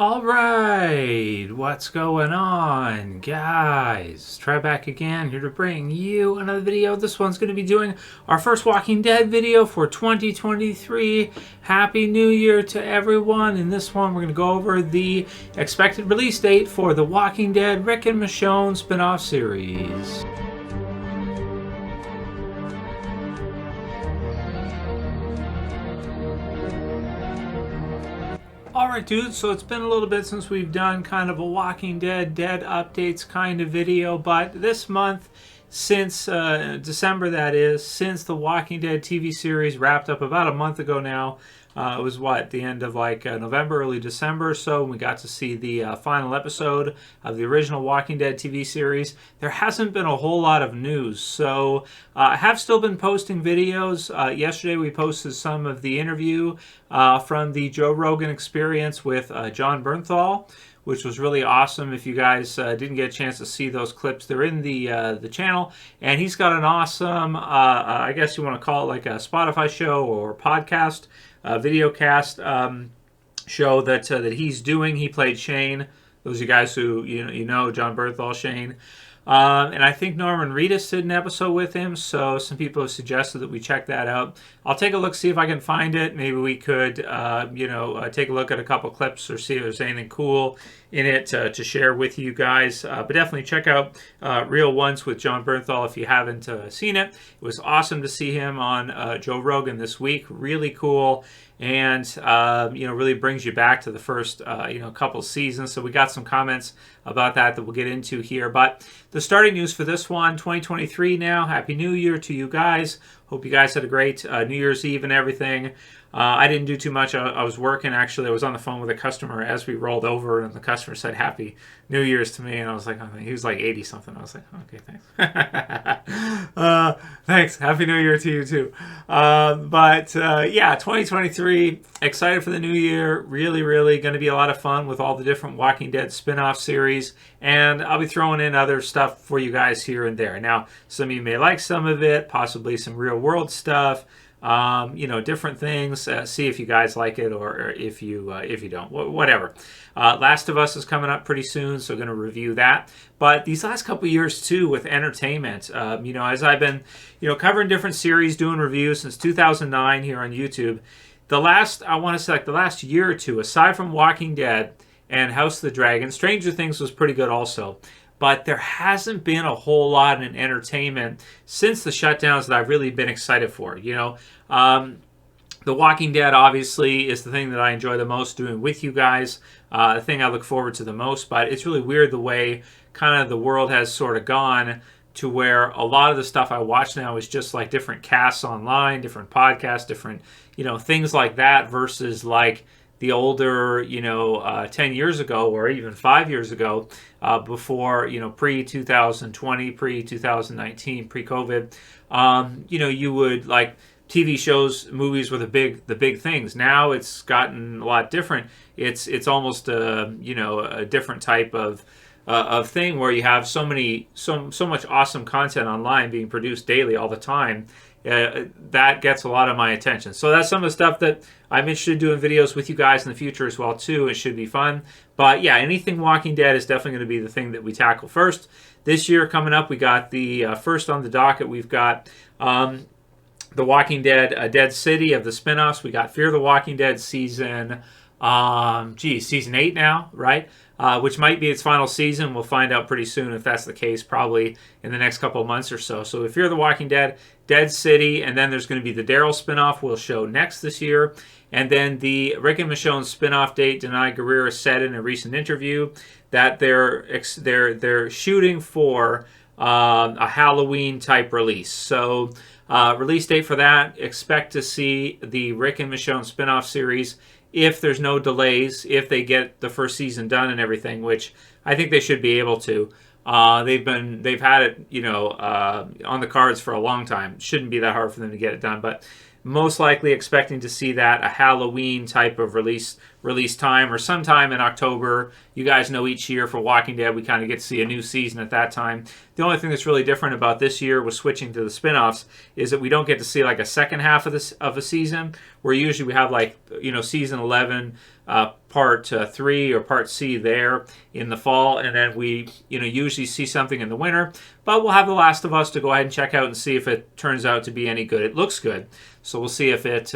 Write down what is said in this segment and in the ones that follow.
All right, what's going on, guys? Trev back again, here to bring you another video. This one's going to be doing our first Walking Dead video for 2023. Happy New Year to everyone. In this one, we're going to go over the expected release date for the Walking Dead Rick and Michonne spin-off series. Alright dudes, so it's been a little bit since we've done kind of a Walking Dead updates kind of video, but this month, since December that is, since the Walking Dead TV series wrapped up about a month ago now, it was the end of November, early December, so we got to see the final episode of the original Walking Dead TV series. There hasn't been a whole lot of news, so I have still been posting videos. Yesterday we posted some of the interview from the Joe Rogan Experience with John Bernthal, which was really awesome. If you guys didn't get a chance to see those clips, they're in the channel. And he's got an awesome, I guess you want to call it like a Spotify show or podcast, video cast show that he's doing. He played Shane. Those of you guys who you know John Bernthal, Shane. And I think Norman Reedus did an episode with him, so some people have suggested that we check that out. I'll take a look, see if I can find it. Maybe we could, take a look at a couple clips or see if there's anything cool in it to share with you guys. But definitely check out Real Ones with John Bernthal if you haven't seen it. It was awesome to see him on Joe Rogan this week. Really cool. And, really brings you back to the first, couple seasons. So we got some comments about that we'll get into here. But the starting news for this one, 2023 now. Happy New Year to you guys. Hope you guys had a great New Year's Eve and everything. I didn't do too much. I was working, actually. I was on the phone with a customer as we rolled over, and the customer said Happy New Year's to me, and I was like, oh, he was like 80-something. I was like, okay, thanks. Thanks. Happy New Year to you, too. 2023, excited for the new year. Really, really going to be a lot of fun with all the different Walking Dead spin-off series, and I'll be throwing in other stuff for you guys here and there. Now, some of you may like some of it, possibly some real-world stuff. Different things. See if you guys like it, or if you don't. Whatever. Last of Us is coming up pretty soon, so going to review that. But these last couple of years too, with entertainment, as I've been, covering different series, doing reviews since 2009 here on YouTube. The last year or two, aside from Walking Dead and House of the Dragon, Stranger Things was pretty good also. But there hasn't been a whole lot in entertainment since the shutdowns that I've really been excited for. The Walking Dead obviously is the thing that I enjoy the most doing with you guys, the thing I look forward to the most. But it's really weird the way kind of the world has sort of gone to where a lot of the stuff I watch now is just like different casts online, different podcasts, different, things like that versus like the older, 10 years ago or even 5 years ago, before, pre-2020, pre-2019, pre-COVID, you would like TV shows, movies were the big things. Now it's gotten a lot different. It's almost a different type of thing where you have so much awesome content online being produced daily all the time. That gets a lot of my attention. So that's some of the stuff that I'm interested in doing videos with you guys in the future as well too. It should be fun. But yeah, anything Walking Dead is definitely going to be the thing that we tackle first. This year coming up, we got the first on the docket. We've got The Walking Dead, Dead City of the spinoffs. We got Fear the Walking Dead season, season 8 now, right? Which might be its final season. We'll find out pretty soon if that's the case, probably in the next couple of months or so. So if you're The Walking Dead, Dead City, and then there's going to be the Daryl spinoff we'll show next this year. And then the Rick and Michonne spinoff date, Denai Guerrero said in a recent interview that they're shooting for a Halloween type release. So release date for that, expect to see the Rick and Michonne spinoff series if there's no delays, if they get the first season done and everything, which I think they should be able to. They've had it, on the cards for a long time. It shouldn't be that hard for them to get it done, but most likely expecting to see that a Halloween type of release time or sometime in October. You guys know each year for Walking Dead we kind of get to see a new season at that time. The only thing that's really different about this year with switching to the spinoffs is that we don't get to see like a second half of a season, where usually we have like season 11 part 3 or part C there in the fall, and then we usually see something in the winter. But we'll have The Last of Us to go ahead and check out and see if it turns out to be any good. It looks good, so we'll see if it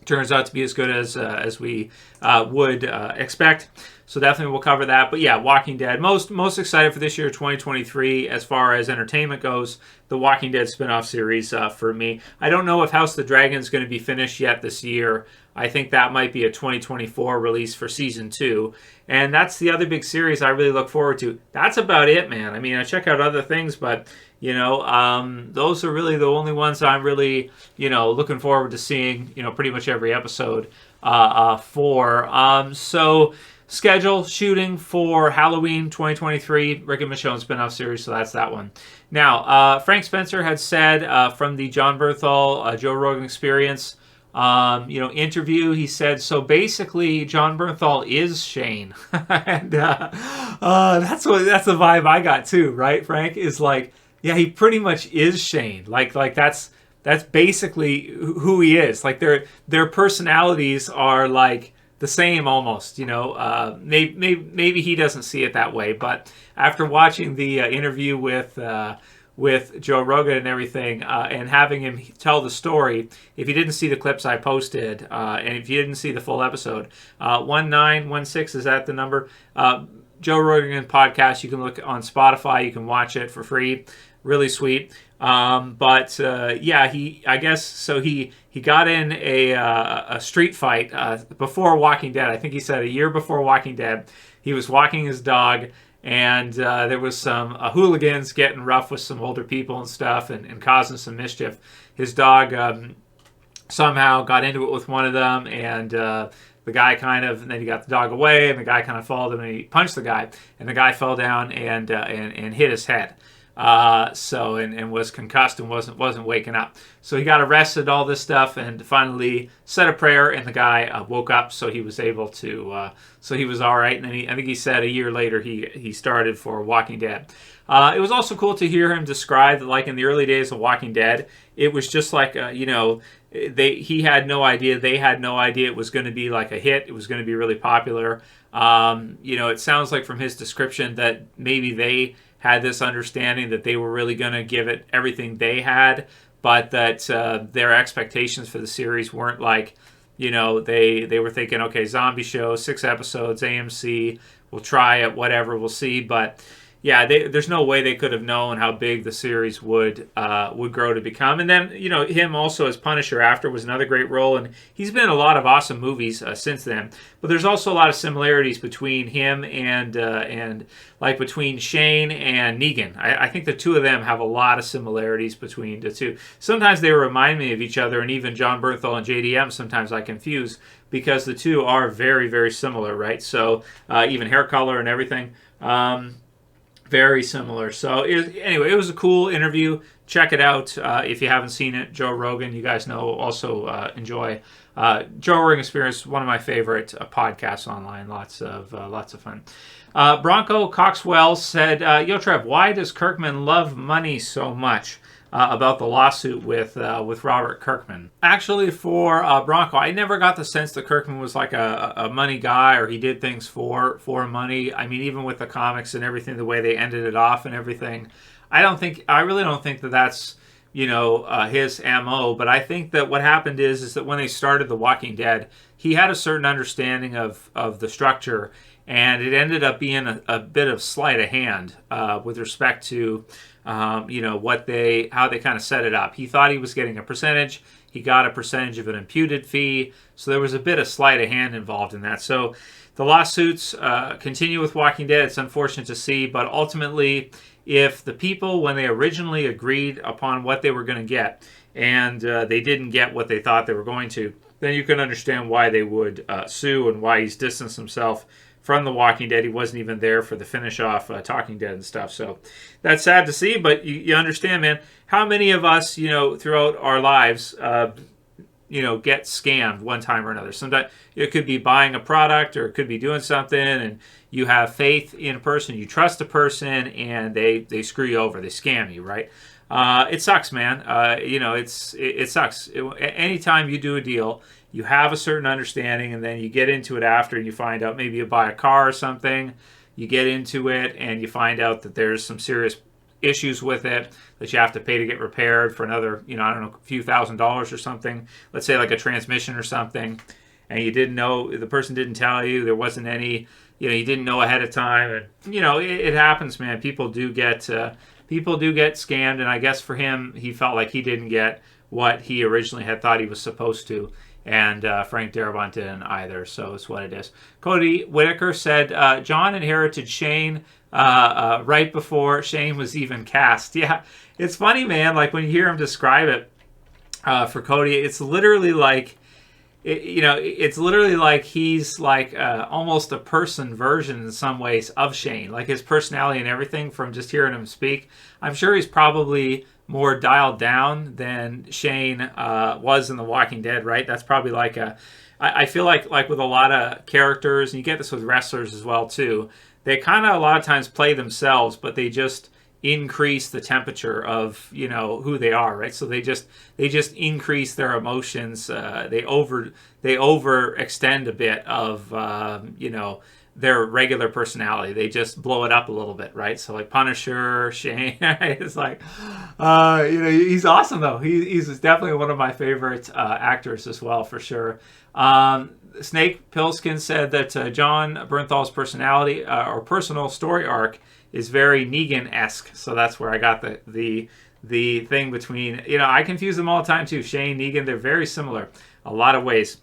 turns out to be as good as we would expect. So definitely we'll cover that. But yeah, Walking Dead. Most excited for this year, 2023, as far as entertainment goes. The Walking Dead spinoff series for me. I don't know if House of the Dragon is going to be finished yet this year. I think that might be a 2024 release for season 2. And that's the other big series I really look forward to. That's about it, man. I mean, I check out other things, but those are really the only ones I'm really, looking forward to seeing, pretty much every episode for. So schedule shooting for Halloween 2023, Rick and Michonne spinoff series, so that's that one. Now, Frank Spencer had said from the John Bernthal, Joe Rogan Experience, interview, he said, so basically John Bernthal is Shane. And that's the vibe I got too, right? Frank is like, yeah, he pretty much is Shane. Like that's basically who he is. Like their personalities are like the same almost, maybe he doesn't see it that way, but after watching the interview with Joe Rogan and everything, and having him tell the story, if you didn't see the clips I posted, and if you didn't see the full episode, 1916, is that the number? Joe Rogan podcast, you can look on Spotify, you can watch it for free, really sweet. He got in a street fight before Walking Dead. I think he said a year before Walking Dead. He was walking his dog, and there was some hooligans getting rough with some older people and stuff, and causing some mischief. His dog somehow got into it with one of them, and the guy and then he got the dog away, and the guy kind of followed him, and he punched the guy, and the guy fell down and hit his head. And was concussed and wasn't waking up. So he got arrested, all this stuff, and finally said a prayer, and the guy woke up, so he was able to, so he was all right. And then I think he said a year later he started for Walking Dead. It was also cool to hear him describe that, like in the early days of Walking Dead, it was just like, he had no idea, they had no idea it was going to be like a hit. It was going to be really popular. It sounds like from his description that maybe they had this understanding that they were really going to give it everything they had, but that their expectations for the series weren't like, they were thinking, okay, zombie show, 6 episodes, AMC, we'll try it, whatever, we'll see. But yeah, there's no way they could have known how big the series would grow to become. And then, him also as Punisher after was another great role, and he's been in a lot of awesome movies since then. But there's also a lot of similarities between him and like between Shane and Negan. I think the two of them have a lot of similarities between the two. Sometimes they remind me of each other, and even John Bernthal and JDM sometimes I confuse, because the two are very, very similar, right? So even hair color and everything. Very similar. So it was a cool interview. Check it out if you haven't seen it. Joe Rogan, you guys know, also enjoy. Joe Rogan Experience, one of my favorite podcasts online. Lots of fun. Bronco Coxwell said, "Yo Trev, why does Kirkman love money so much?" About the lawsuit with Robert Kirkman. Actually, for Bronco, I never got the sense that Kirkman was like a money guy, or he did things for money. I mean, even with the comics and everything, the way they ended it off and everything, I really don't think that that's his MO. But I think that what happened is that when they started The Walking Dead, he had a certain understanding of the structure, and it ended up being a bit of sleight of hand with respect to how they kind of set it up. He thought he was getting a percentage. He got a percentage of an imputed fee. So there was a bit of sleight of hand involved in that. So the lawsuits continue with Walking Dead. It's unfortunate to see, but ultimately, if the people, when they originally agreed upon what they were going to get, and they didn't get what they thought they were going to, then you can understand why they would sue, and why he's distanced himself from The Walking Dead. He wasn't even there for the finish off Talking Dead and stuff. So that's sad to see, but you understand, man, how many of us, throughout our lives, get scammed one time or another. Sometimes it could be buying a product, or it could be doing something, and you have faith in a person, you trust a person, and they screw you over, they scam you, right? It sucks, man. It sucks. Anytime you do a deal you have a certain understanding, and then you get into it after, and you find out maybe you buy a car or something, you get into it, and you find out that there's some serious issues with it that you have to pay to get repaired for another, I don't know, a few $1,000s or something. Let's say like a transmission or something, and you didn't know, the person didn't tell you, there wasn't any, you didn't know ahead of time, and it happens, man. People do get scammed, and I guess for him, he felt like he didn't get what he originally had thought he was supposed to, and Frank Darabont didn't either, so it's what it is. Cody Whitaker said, John inherited Shane right before Shane was even cast. Yeah, it's funny, man, like when you hear him describe it for Cody, it's literally like, it's literally like he's like almost a person version in some ways of Shane, like his personality and everything from just hearing him speak. I'm sure he's probably more dialed down than Shane was in The Walking Dead, right? That's probably like I feel like with a lot of characters, and you get this with wrestlers as well too, they kind of a lot of times play themselves, but they just increase the temperature of who they are, right? So they just increase their emotions. They overextend a bit of their regular personality. They just blow it up a little bit, right? So like Punisher, Shane, it's like he's awesome though. He's definitely one of my favorite actors as well, for sure. Snake Pilsken said that John Bernthal's personality or personal story arc is very Negan-esque. So that's where I got the thing between, I confuse them all the time too. Shane, Negan, they're very similar a lot of ways.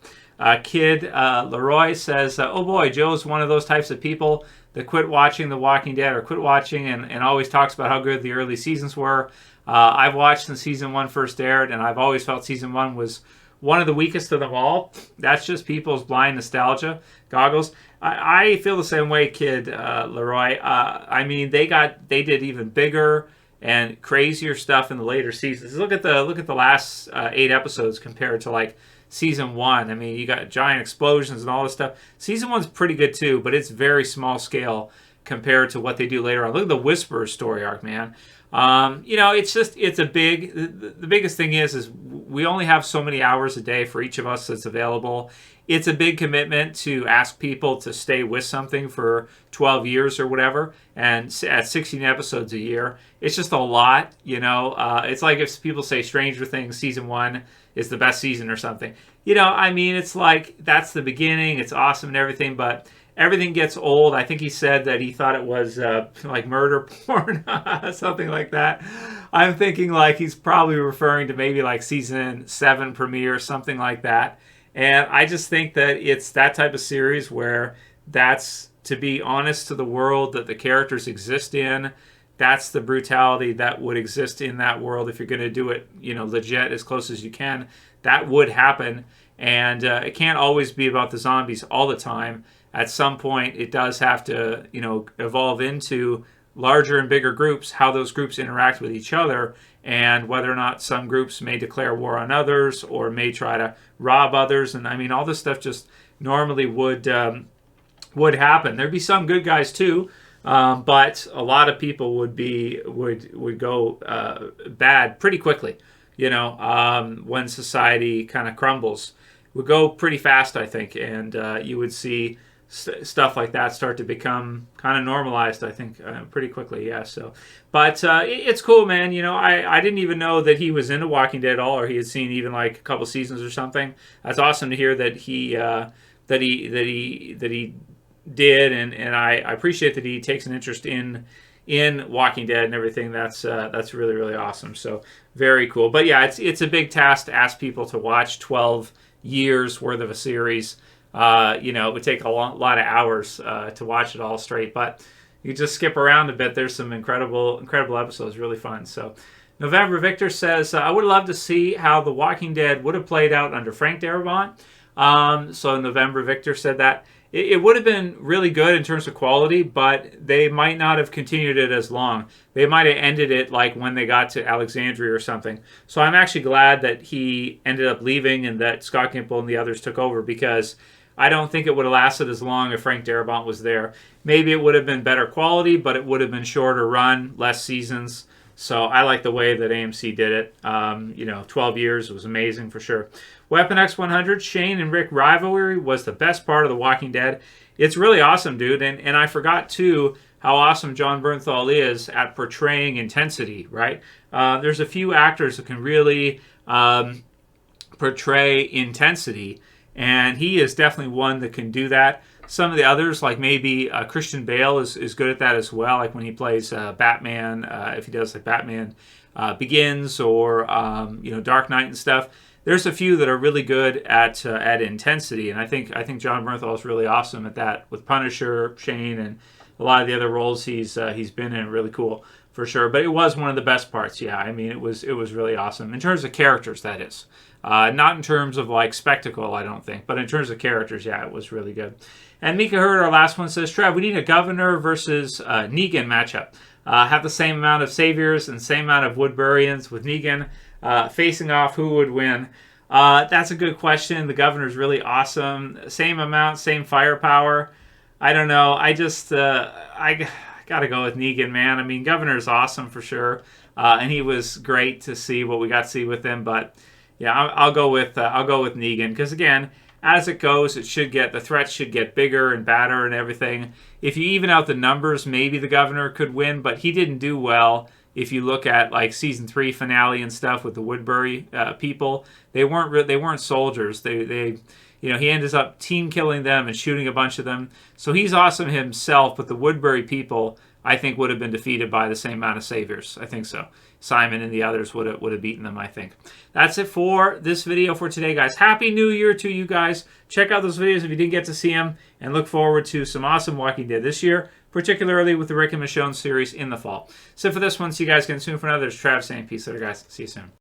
Kid Laroi says, oh boy, Joe's one of those types of people that quit watching The Walking Dead or quit watching and always talks about how good the early seasons were. I've watched since season 1 first aired, and I've always felt season 1 was one of the weakest of them all. That's just people's blind nostalgia goggles. I feel the same way, Kid Laroi. I mean, they did even bigger and crazier stuff in the later seasons. Look at the last 8 episodes compared to like season 1. I mean, you got giant explosions and all this stuff. Season 1's pretty good too, but it's very small scale compared to what they do later on. Look at the Whisperer story arc, man. It's a big, the biggest thing is we only have so many hours a day for each of us that's available. It's a big commitment to ask people to stay with something for 12 years or whatever, and at 16 episodes a year. It's just a lot, It's like if people say Stranger Things season 1 is the best season or something. It's like that's the beginning. It's awesome and everything, but everything gets old. I think he said that he thought it was like murder porn, something like that. I'm thinking like he's probably referring to maybe like season 7 premiere, something like that. And I just think that it's that type of series where that's to be honest to the world that the characters exist in. That's the brutality that would exist in that world if you're going to do it, legit as close as you can. That would happen. And it can't always be about the zombies all the time. At some point, it does have to, evolve into larger and bigger groups, how those groups interact with each other, and whether or not some groups may declare war on others or may try to rob others. And I mean, all this stuff just normally would happen. There'd be some good guys too, but a lot of people would go bad pretty quickly. When society kind of crumbles, would go pretty fast, I think, and you would see stuff like that start to become kind of normalized, I think, pretty quickly. Yeah. So, but it's cool, man. I didn't even know that he was into Walking Dead at all, or he had seen even like a couple seasons or something. That's awesome to hear that he did, and I appreciate that he takes an interest in Walking Dead and everything. That's really, really awesome. So very cool. But yeah, it's a big task to ask people to watch 12 years worth of a series. It would take a lot of hours to watch it all straight, but you just skip around a bit. There's some incredible episodes, really fun. So November Victor says, I would love to see how The Walking Dead would have played out under Frank Darabont. So November Victor said that it would have been really good in terms of quality, but they might not have continued it as long. They might have ended it like when they got to Alexandria or something. So I'm actually glad that he ended up leaving and that Scott Gimple and the others took over, because I don't think it would have lasted as long if Frank Darabont was there. Maybe it would have been better quality, but it would have been shorter run, less seasons. So I like the way that AMC did it. 12 years was amazing for sure. Weapon X100, Shane and Rick rivalry was the best part of The Walking Dead. It's really awesome, dude. And I forgot, too, how awesome Jon Bernthal is at portraying intensity, right? There's a few actors that can really portray intensity, and he is definitely one that can do that. Some of the others, like maybe Christian Bale is good at that as well, like when he plays Batman, if he does like Batman Begins or Dark Knight and stuff. There's a few that are really good at intensity, and I think Jon Bernthal is really awesome at that with Punisher, Shane, and a lot of the other roles he's been in. Really cool for sure. But it was one of the best parts. Yeah, I mean it was really awesome in terms of characters. That is not in terms of like spectacle, I don't think, but in terms of characters, yeah, it was really good. And Micah Heard, our last one, says, Trev, we need a Governor versus Negan matchup. Have the same amount of saviors and same amount of Woodburyians with Negan facing off. Who would win? That's a good question. The Governor's really awesome. Same amount, same firepower. I don't know. I just I gotta go with Negan, man. I mean, Governor's awesome for sure, and he was great to see what we got to see with him. But yeah, I'll go with Negan because again, as it goes, the threats should get bigger and badder and everything. If you even out the numbers, maybe the Governor could win, but he didn't do well. If you look at like season 3 finale and stuff with the Woodbury people, they weren't soldiers. He ends up team killing them and shooting a bunch of them. So he's awesome himself, but the Woodbury people, I think, would have been defeated by the same amount of saviors. I think so. Simon and the others would have beaten them, I think. That's it for this video for today, guys. Happy New Year to you guys. Check out those videos if you didn't get to see them, and look forward to some awesome Walking Dead this year, particularly with the Rick and Michonne series in the fall. So for this one, see you guys again soon for another. There's Trav saying peace later, guys. See you soon.